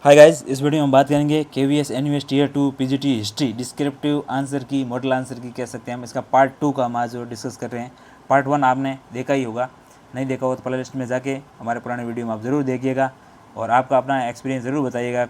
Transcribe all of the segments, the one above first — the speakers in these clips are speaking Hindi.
हाय गाइस, इस वीडियो में हम बात करेंगे KVS NUS tier 2 PGT history descriptive answer की, मॉडल आंसर की कह सकते हैं हम। इसका पार्ट 2 का हम आज डिस्कस कर रहे हैं। पार्ट 1 आपने देखा ही होगा, नहीं देखा हो तो प्ले लिस्ट में जाके हमारे पुराने वीडियो में आप ज़रूर देखिएगा और आपका अपना एक्सपीरियंस ज़रूर बताइएगा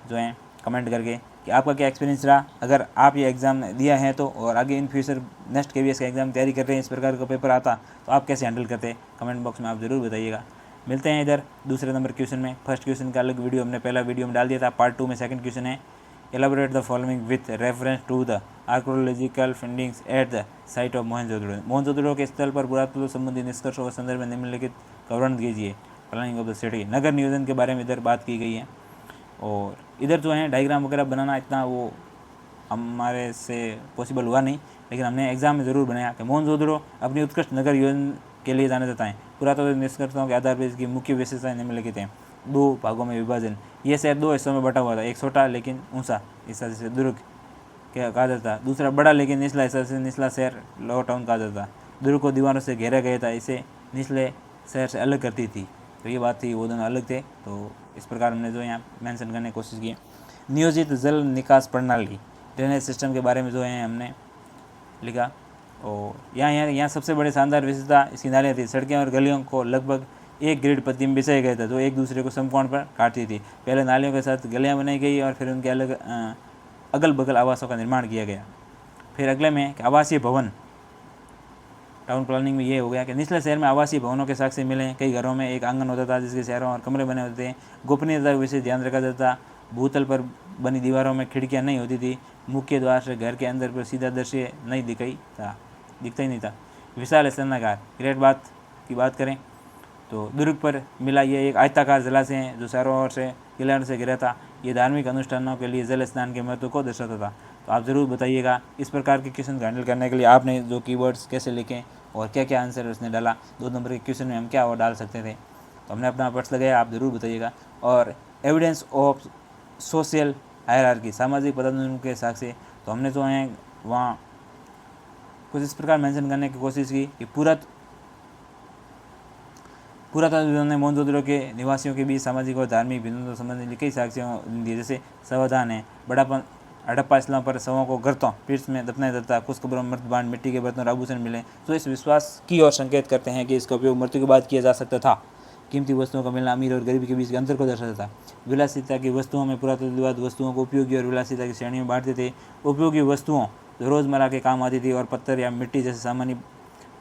जो है कमेंट करके कि आपका क्या एक्सपीरियंस रहा। अगर आप ये एग्ज़ाम दिया है तो और आगे इन फ्यूचर नेक्स्ट KVS का एग्ज़ाम तैयारी कर रहे हैं, इस प्रकार का पेपर आता तो आप कैसे हैंडल करते, कमेंट बॉक्स में आप ज़रूर बताइएगा। मिलते हैं इधर दूसरे नंबर क्वेश्चन में। फर्स्ट क्वेश्चन का अलग वीडियो हमने पहला वीडियो में डाल दिया था। पार्ट 2 में सेकंड क्वेश्चन है, elaborate the following with reference to the archaeological findings at the site of Mohenjodaro. Mohenjodaro के स्थल पर पुरातत्व संबंधी निष्कर्षों के संदर्भ में निम्नलिखित का वर्णन कीजिए। प्लानिंग ऑफ द सिटी, नगर नियोजन के बारे में इधर बात की गई है। और इधर जो है डायग्राम वगैरह बनाना इतना वो हमारे से पॉसिबल हुआ नहीं, लेकिन हमने एग्जाम में ज़रूर बनाया कि मोहनजोदड़ो अपनी उत्कृष्ट नगर योजना के लिए जाना जाता है। पुरातत्व निष्कर्षों के आधार पर इसकी मुख्य विशेषताएं निम्नलिखित हैं। 2 भागों में विभाजन, ये शहर 2 हिस्सों में बटा हुआ था। एक छोटा लेकिन ऊंचा हिस्सा जिसे दुर्ग कहा जाता है, दूसरा बड़ा लेकिन निचला हिस्सा से निचला शहर लोअर टाउन कहा जाता है। दुर्ग को दीवारों से घेरा गया था, इसे निचले शहर से अलग करती थी। तो ये बात थी, वो दोनों अलग थे। तो इस प्रकार हमने जो यहाँ मेंशन करने की कोशिश की। नियोजित जल निकास प्रणाली, ड्रेनेज सिस्टम के बारे में जो है हमने लिखा। और यहाँ सबसे बड़ी शानदार विशेषता इसकी नालियाँ थी। सड़कें और गलियों को लगभग एक ग्रिड पद्धति में बिछाया गया था जो एक दूसरे को समकोण पर काटती थी। पहले नालियों के साथ गलियाँ बनाई गई और फिर उनके अगल बगल आवासों का निर्माण किया गया। फिर अगले में आवासीय भवन, टाउन प्लानिंग में ये हो गया कि निचले शहर में आवासीय भवनों के साक्ष्य मिले। कई घरों में एक आंगन होता था जिसके शहरों और कमरे बने होते थे। गोपनीयता का विशेष ध्यान रखा जाता। भूतल पर बनी दीवारों में खिड़कियां नहीं होती थी। मुख्य द्वार से घर के अंदर पर सीधा दृश्य नहीं दिखता ही नहीं था। विशाल स्नानागार, ग्रेट बात की बात करें तो दुर्ग पर मिला ये एक आयताकार जलाशय है जो चारों ओर से किनारों से घिरा था। ये धार्मिक अनुष्ठानों के लिए जल स्नान के महत्व को दर्शाता था। तो आप ज़रूर बताइएगा इस प्रकार के क्वेश्चन हैंडल करने के लिए आपने जो कीवर्ड्स कैसे लिखें और क्या क्या आंसर उसने डाला। 2 नंबर के क्वेश्चन में हम क्या और डाल सकते थे, तो हमने अपना पर्स लगाया, आप ज़रूर बताइएगा। और एविडेंस ऑफ सोशल हायरार्की, सामाजिक पदानुक्रम के साक्ष्य, तो हमने जो है वहाँ कुछ इस प्रकार मेंशन करने की कोशिश की कि पुरातत्व ने मोहनजोदड़ो के निवासियों के बीच सामाजिक और धार्मिक भिन्नता संबंधी कई साक्ष्यों दिए, जैसे समाधान है बड़ापन, हड़प्पा स्थलों पर शवों को गर्तों पीठ में दफनाया जाता, कुछ कब्रों में मृतबांड, मिट्टी के बर्तन और आभूषण मिले। तो इस विश्वास की ओर संकेत करते हैं कि इसका उपयोग मृत्यु के बाद किया जा सकता था। कीमती वस्तुओं का मिलना अमीर और गरीब के बीच के अंतर को दर्शाता था। विलासिता की वस्तुओं में पुरातत्ववाद वस्तुओं को उपयोगी और विलासिता की श्रेणी में बांटते थे। उपयोगी वस्तुओं जो रोज़मर्रा के काम आती थी और पत्थर या मिट्टी जैसे सामान्य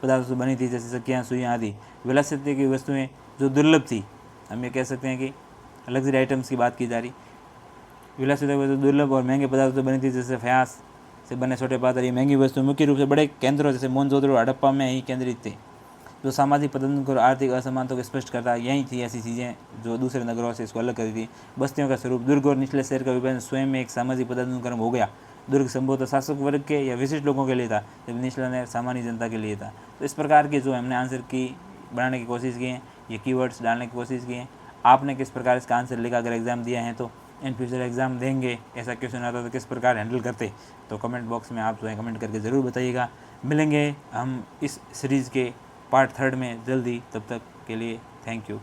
पदार्थों से बनी थी, जैसे सकियाँ, सुइयाँ आदि। विलासिता की वस्तुएं जो दुर्लभ थी, हम ये कह सकते हैं कि लग्जरी आइटम्स की बात की जा रही। विलासिता की वस्तु दुर्लभ और महंगे पदार्थों से बनी थी, जैसे फ्यास से बने छोटे पात्र। ये महंगी वस्तु मुख्य रूप से बड़े केंद्रों जैसे मोहनजोदड़ो और हड़प्पा में ही केंद्रित थे। जो सामाजिक पदानुक्रम और आर्थिक असमानता को स्पष्ट करता है, यही थी ऐसी चीज़ें जो दूसरे नगरों से इसको अलग करती थी। बस्तियों का स्वरूप, दुर्ग और निचले शहर का विभाजन स्वयं में एक सामाजिक पदानुक्रम हो गया। दुर्ग संभवतः शासक वर्ग के या विशिष्ट लोगों के लिए था, जब निचला शहर सामान्य जनता के लिए था। तो इस प्रकार के जो हमने आंसर की बनाने की कोशिश की है, ये कीवर्ड्स डालने की कोशिश की है। आपने किस प्रकार इसका आंसर लिखा, अगर एग्जाम दिया है तो इन फ्यूचर एग्जाम देंगे ऐसा क्वेश्चन आता तो किस प्रकार हैंडल करते, तो कमेंट बॉक्स में आप जो है कमेंट करके ज़रूर बताइएगा। मिलेंगे हम इस सीरीज़ के पार्ट 3 में जल्दी, तब तक के लिए थैंक यू।